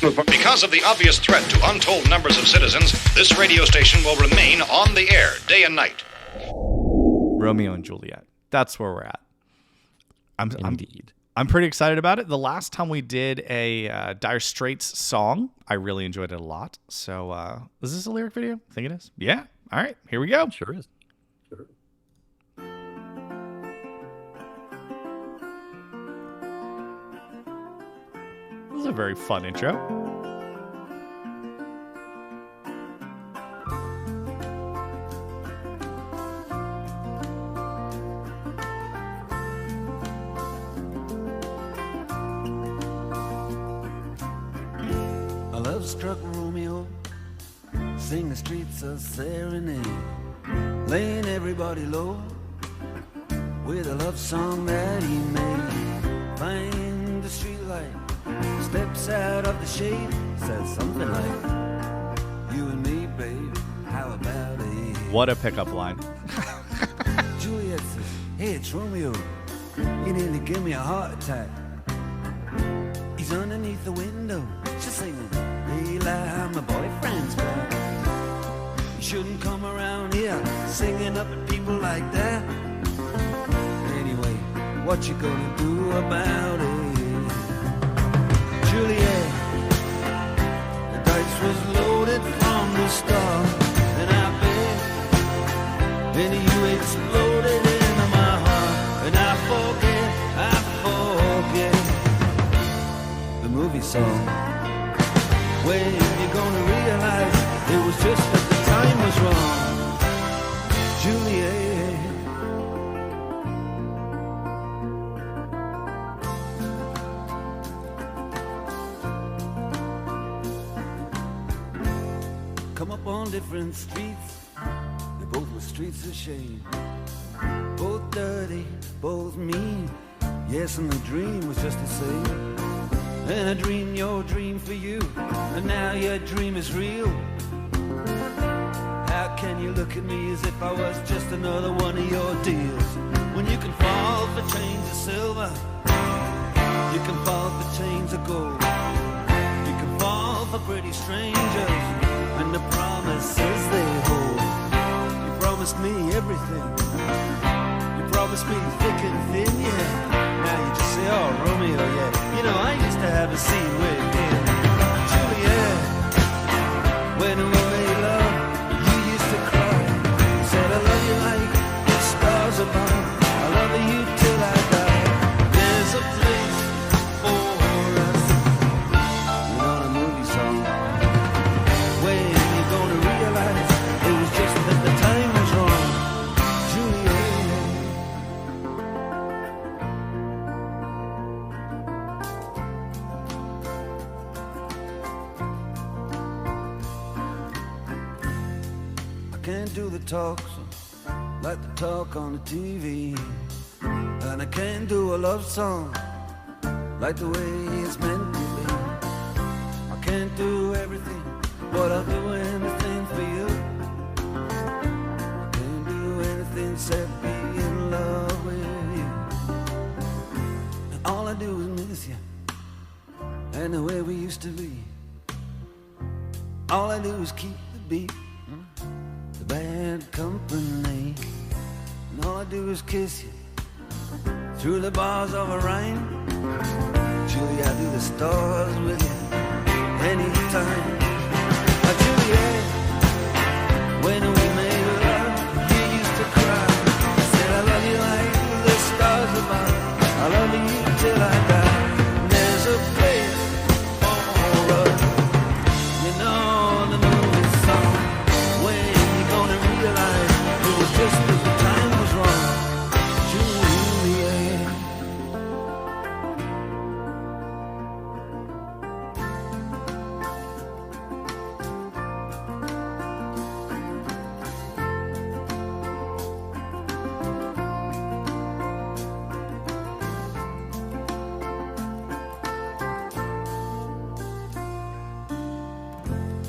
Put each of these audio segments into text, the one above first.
Because of the obvious threat to untold numbers of citizens, this radio station will remain on the air day and night. Romeo and Juliet. That's where we're at. Indeed. I'm pretty excited about it. The last time we did a Dire Straits song, I really enjoyed it a lot. So, is this a lyric video? I think it is. Yeah. All right. Here we go. Sure is. Sure. This is a very fun intro. Struck Romeo, sing the streets a serenade, laying everybody low with a love song that he made. Find the streetlight, steps out of the shade, says something like, "You and me, babe, how about it?" What a pickup line. Juliet says, "Hey, it's Romeo, you nearly gave me a heart attack." He's underneath the window, she's singing, "Eli, my boyfriend's back. You shouldn't come around here singing up at people like that. Anyway, what you gonna do about it?" Juliet, the dice was loaded from the start, and I bet then you exploded into my heart, and I forget the movie song. When you're gonna realize it was just that the time was wrong, Juliet. Come up on different streets, they both were streets of shame. Both dirty, both mean, yes, and the dream was just the same. And I dreamed your dream for you, and now your dream is real. How can you look at me as if I was just another one of your deals? When you can fall for chains of silver, you can fall for chains of gold. You can fall for pretty strangers, and the promises they hold. You promised me everything, you promised me thick and thin, yeah. Now you just say, "Oh, Romeo, yeah. You know, I used to have a scene with him." Juliet, when we made love, you used to cry. You said, "I love you like the stars above. I love you till I die. There's a place for us." You know the movie song. When you're gonna realize it was just that the time was wrong, Juliet. Can't do the talks like the talk on the TV, and I can't do a love song like the way it's meant to be. I can't do everything, but I'll do anything for you. I can't do anything except be in love with you. And all I do is miss you, and the way we used to be. All I do is keep the beat, bad company, and all I do is kiss you through the bars of a rhyme. Julie, I do the stars with you anytime. Juliet, when we made love, you used to cry. I said, "I love you like the stars above. I love you till I die. And there's a place for us." You know the movie song. When realize it was just that the time was wrong, Juliet.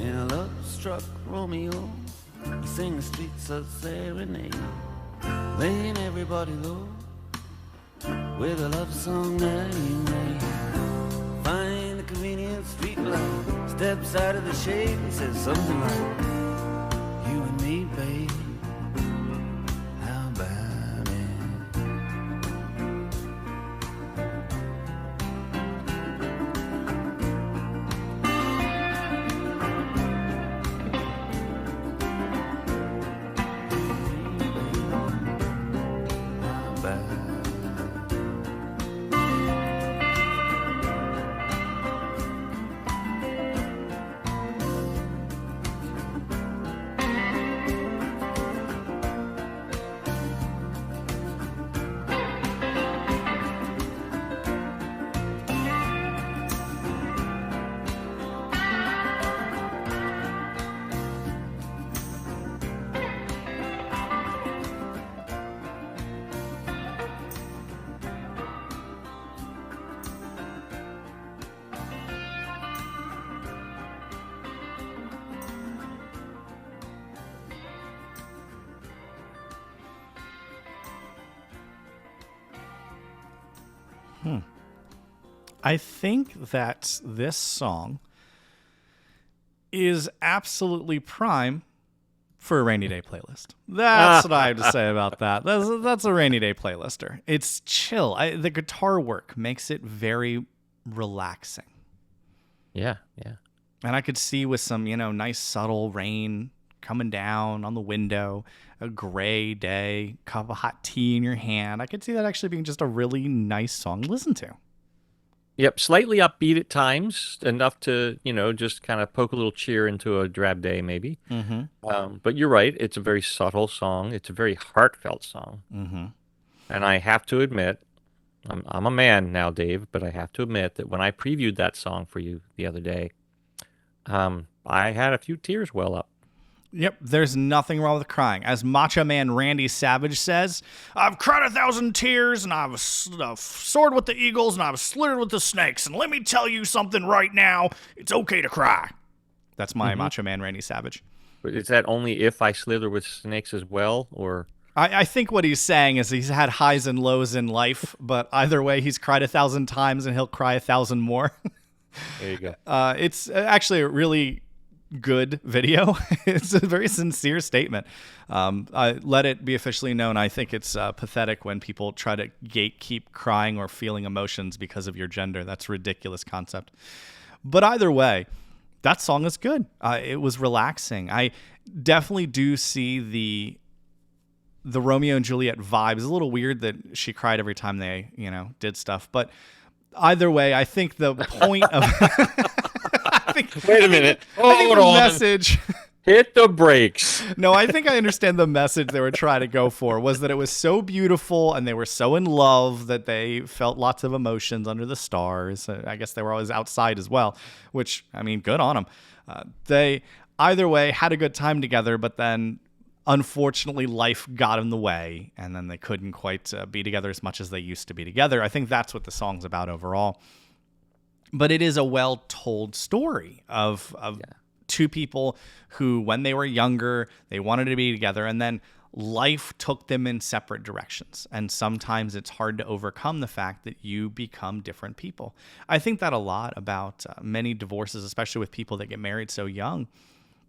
And a love-struck Romeo, he sang the streets a serenade, laying everybody low with a love song that he made. Find a convenient street light, steps out of the shade and says something like, you and me, babe, how about it? How about it? I think that this song is absolutely prime for a rainy day playlist. That's what I have to say about that. That's a rainy day playlister. It's chill. The guitar work makes it very relaxing. Yeah. And I could see with some, nice subtle rain coming down on the window, a gray day, cup of hot tea in your hand. I could see that actually being just a really nice song to listen to. Yep, slightly upbeat at times, enough to, just kind of poke a little cheer into a drab day, maybe. Mm-hmm. But you're right, it's a very subtle song. It's a very heartfelt song. Mm-hmm. And I have to admit, I'm a man now, Dave, but I have to admit that when I previewed that song for you the other day, I had a few tears well up. Yep, there's nothing wrong with crying. As Macho Man Randy Savage says, I've cried 1,000 tears, and I've soared with the eagles, and I've slithered with the snakes, and let me tell you something right now, it's okay to cry. That's my Macho Man Randy Savage. But is that only if I slither with snakes as well, or... I think what he's saying is he's had highs and lows in life, but either way, he's cried 1,000 times, and he'll cry 1,000 more. There you go. It's actually a really good video. It's a very sincere statement. I let it be officially known. I think it's pathetic when people try to gatekeep crying or feeling emotions because of your gender. That's a ridiculous concept. But either way, that song is good. It was relaxing. I definitely do see the Romeo and Juliet vibe. It's a little weird that she cried every time they, did stuff. But either way, I think the point of... Wait a minute. Hold on. Message. Hit the brakes. No, I think I understand the message they were trying to go for was that it was so beautiful and they were so in love that they felt lots of emotions under the stars. I guess they were always outside as well, which, good on them. They, either way, had a good time together, but then unfortunately life got in the way and then they couldn't quite be together as much as they used to be together. I think that's what the song's about overall. But it is a well-told story of two people who, when they were younger, they wanted to be together, and then life took them in separate directions. And sometimes it's hard to overcome the fact that you become different people. I think that a lot about many divorces, especially with people that get married so young.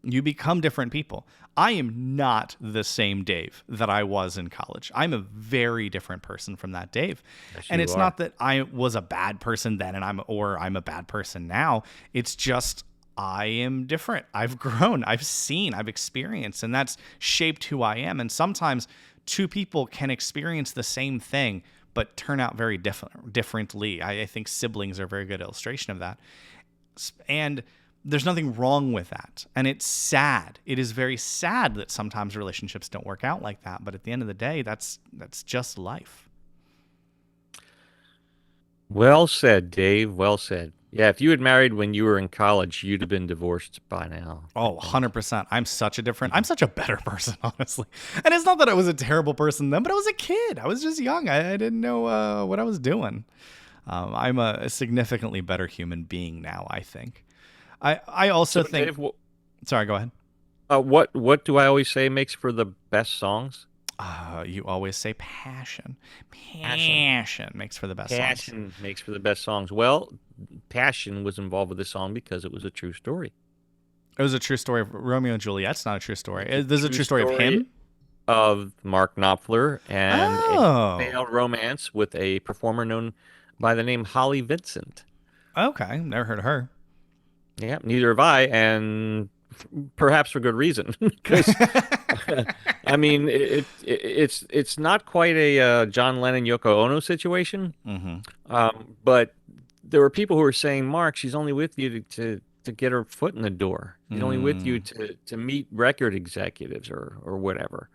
You become different people. I am not the same Dave that I was in college. I'm a very different person from that Dave. Yes, and it's are. not that I was a bad person then and I'm a bad person now. It's just I am different. I've grown, I've seen, I've experienced, and that's shaped who I am. And sometimes two people can experience the same thing but turn out very differently. I think siblings are a very good illustration of that. And there's nothing wrong with that. And it's sad. It is very sad that sometimes relationships don't work out like that. But at the end of the day, that's just life. Well said, Dave. Well said. Yeah, if you had married when you were in college, you'd have been divorced by now. Oh, 100%. I'm such a better person, honestly. And it's not that I was a terrible person then, but I was a kid. I was just young. I didn't know what I was doing. I'm a significantly better human being now, I think. I also think... Dave, sorry, go ahead. What do I always say makes for the best songs? You always say passion. Passion makes for the best songs. Passion makes for the best songs. Well, passion was involved with the song because it was a true story. It was a true story of Romeo and Juliet's not a true story. This is a true story of story him? Of Mark Knopfler and Oh. a failed romance with a performer known by the name Holly Vincent. Okay, never heard of her. Yeah, neither have I, and perhaps for good reason. Because I mean, it's not quite a John Lennon Yoko Ono situation, but there were people who were saying, "Mark, she's only with you to get her foot in the door. She's only with you to meet record executives or whatever."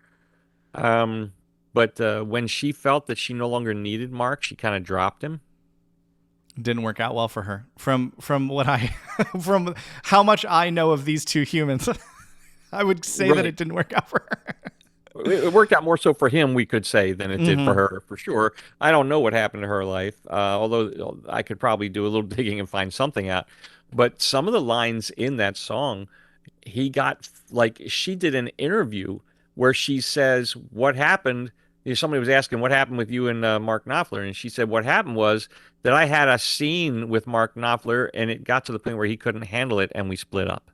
But when she felt that she no longer needed Mark, she kind of dropped him. Didn't work out well for her. From what I from how much I know of these two humans, I would say that it didn't work out for her. It worked out more so for him, we could say, than it did for her, for sure. I don't know what happened to her life, although I could probably do a little digging and find something out. But some of the lines in that song, he got, like, she did an interview where she says, what happened? Somebody was asking, what happened with you and Mark Knopfler? And she said, what happened was that I had a scene with Mark Knopfler, and it got to the point where he couldn't handle it, and we split up.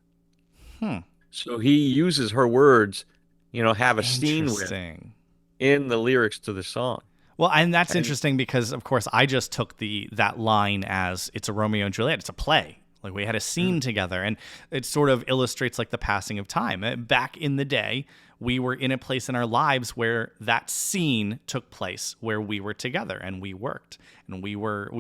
So he uses her words, have a scene with in the lyrics to the song. Well, and that's interesting because, of course, I just took that line as it's a Romeo and Juliet. It's a play. Like, we had a scene together, and it sort of illustrates, like, the passing of time. Back in the day, we were in a place in our lives where that scene took place, where we were together and we worked and we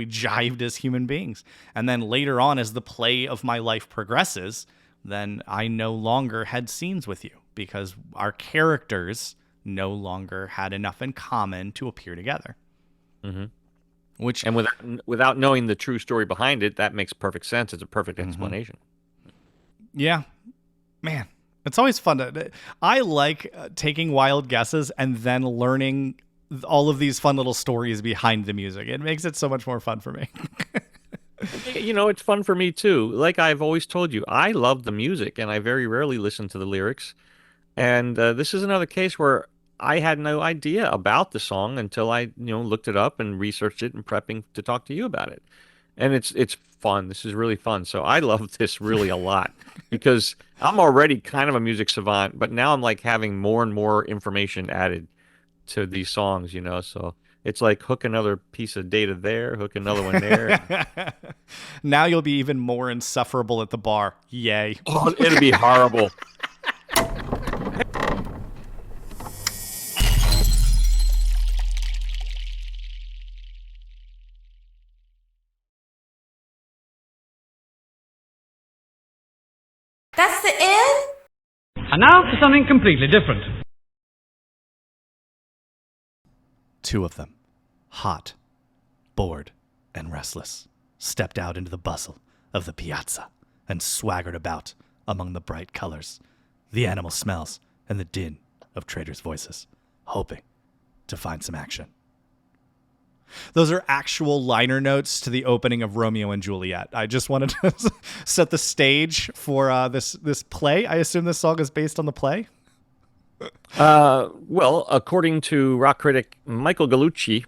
jived as human beings. And then later on, as the play of my life progresses, then I no longer had scenes with you because our characters no longer had enough in common to appear together. And without knowing the true story behind it, that makes perfect sense. It's a perfect explanation. Yeah, man, it's always fun I like taking wild guesses and then learning all of these fun little stories behind the music. It makes it so much more fun for me. It's fun for me too. Like I've always told you, I love the music, and I very rarely listen to the lyrics. And this is another case where I had no idea about the song until I, looked it up and researched it and prepping to talk to you about it. And it's fun. This is really fun. So I love this really a lot because I'm already kind of a music savant, but now I'm like having more and more information added to these songs, so it's like hook another piece of data there, hook another one there. Now you'll be even more insufferable at the bar. Yay. Oh, it'll be horrible. That's the end? And now for something completely different. Two of them, hot, bored, and restless, stepped out into the bustle of the piazza and swaggered about among the bright colors, the animal smells, and the din of traders' voices, hoping to find some action. Those are actual liner notes to the opening of Romeo and Juliet. I just wanted to set the stage for this play. I assume this song is based on the play? Well, according to rock critic Michael Gallucci.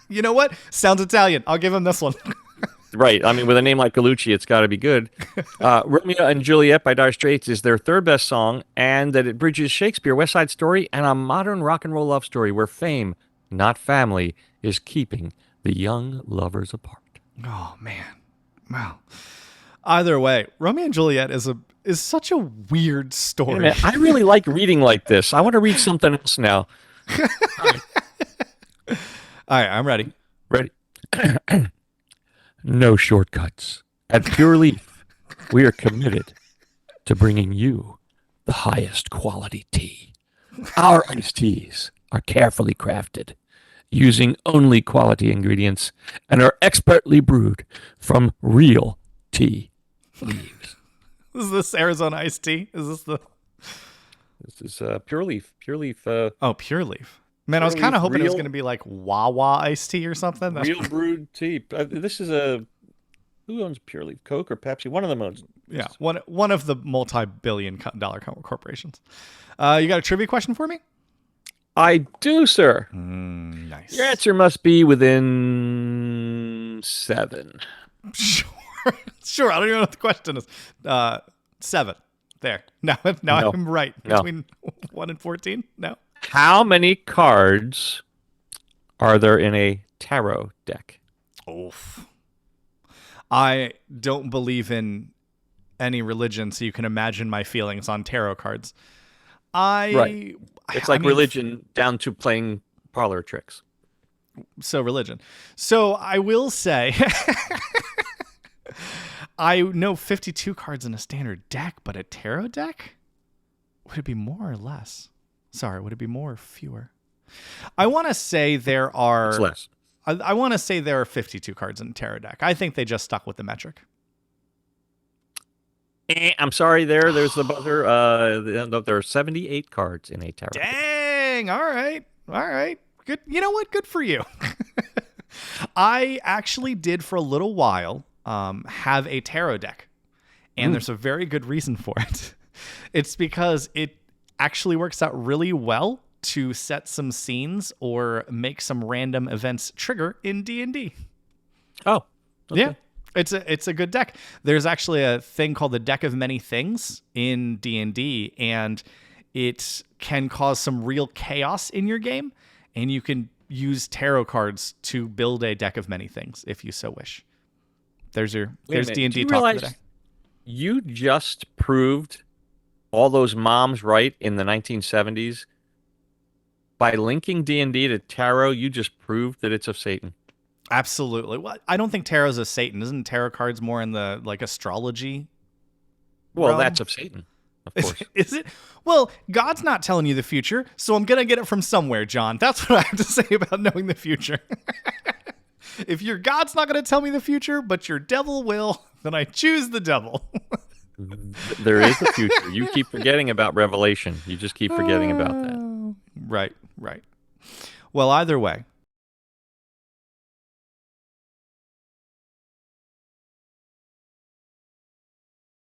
You know what? Sounds Italian. I'll give him this one. Right. I mean, with a name like Gallucci, it's got to be good. Romeo and Juliet by Dire Straits is their third best song, and that it bridges Shakespeare, West Side Story, and a modern rock and roll love story where fame, not family, is keeping the young lovers apart. Oh, man. Wow. Either way, Romeo and Juliet is such a weird story. Man, I really like reading like this. I want to read something else now. All right, I'm ready. Ready? No shortcuts. At Pure Leaf, we are committed to bringing you the highest quality tea. Our iced teas are carefully crafted, using only quality ingredients, and are expertly brewed from real tea leaves. Is this Arizona iced tea? Is this This is Pure Leaf. Pure Leaf. Pure Leaf. Man, I was kind of hoping it was going to be like Wawa iced tea or something. Real brewed tea. This is who owns Pure Leaf? Coke or Pepsi? One of them owns. Yeah, one of the multi-billion-dollar corporations. You got a trivia question for me? I do, sir. Nice. Your answer must be within 7. Sure. I don't even know what the question is. 7. There. Now No. I'm right. No. Between 1 and 14? No. How many cards are there in a tarot deck? Oof. I don't believe in any religion, so you can imagine my feelings on tarot cards. Right. It's like religion down to playing parlor tricks. So religion. So I will say, I know 52 cards in a standard deck, but a tarot deck? Would it be more or less? Sorry, would it be more or fewer? I want to say there are... It's less. I want to say there are 52 cards in a tarot deck. I think they just stuck with the metric. I'm sorry there's the buzzer. There are 78 cards in a tarot deck. Dang! All right. Good. You know what? Good for you. I actually did for a little while have a tarot deck, and there's a very good reason for it. It's because it actually works out really well to set some scenes or make some random events trigger in D&D. Oh, okay. Yeah. It's a good deck. There's actually a thing called the Deck of Many Things in D&D, and it can cause some real chaos in your game, and you can Wait use tarot cards to build a deck of many things if you so wish. There's a D&D minute. talk for the day. You just proved all those moms right in the 1970s. By linking D&D to tarot, you just proved that it's of Satan. Absolutely. Well, I don't think tarot's of Satan. Isn't tarot cards more in the astrology? Well, realm? that's of Satan, of course. Is it? Well, God's not telling you the future, so I'm going to get it from somewhere, John. That's what I have to say about knowing the future. If your God's not going to tell me the future, but your devil will, then I choose the devil. There is a future. You keep forgetting about Revelation. You just keep forgetting about that. Right. Well, either way,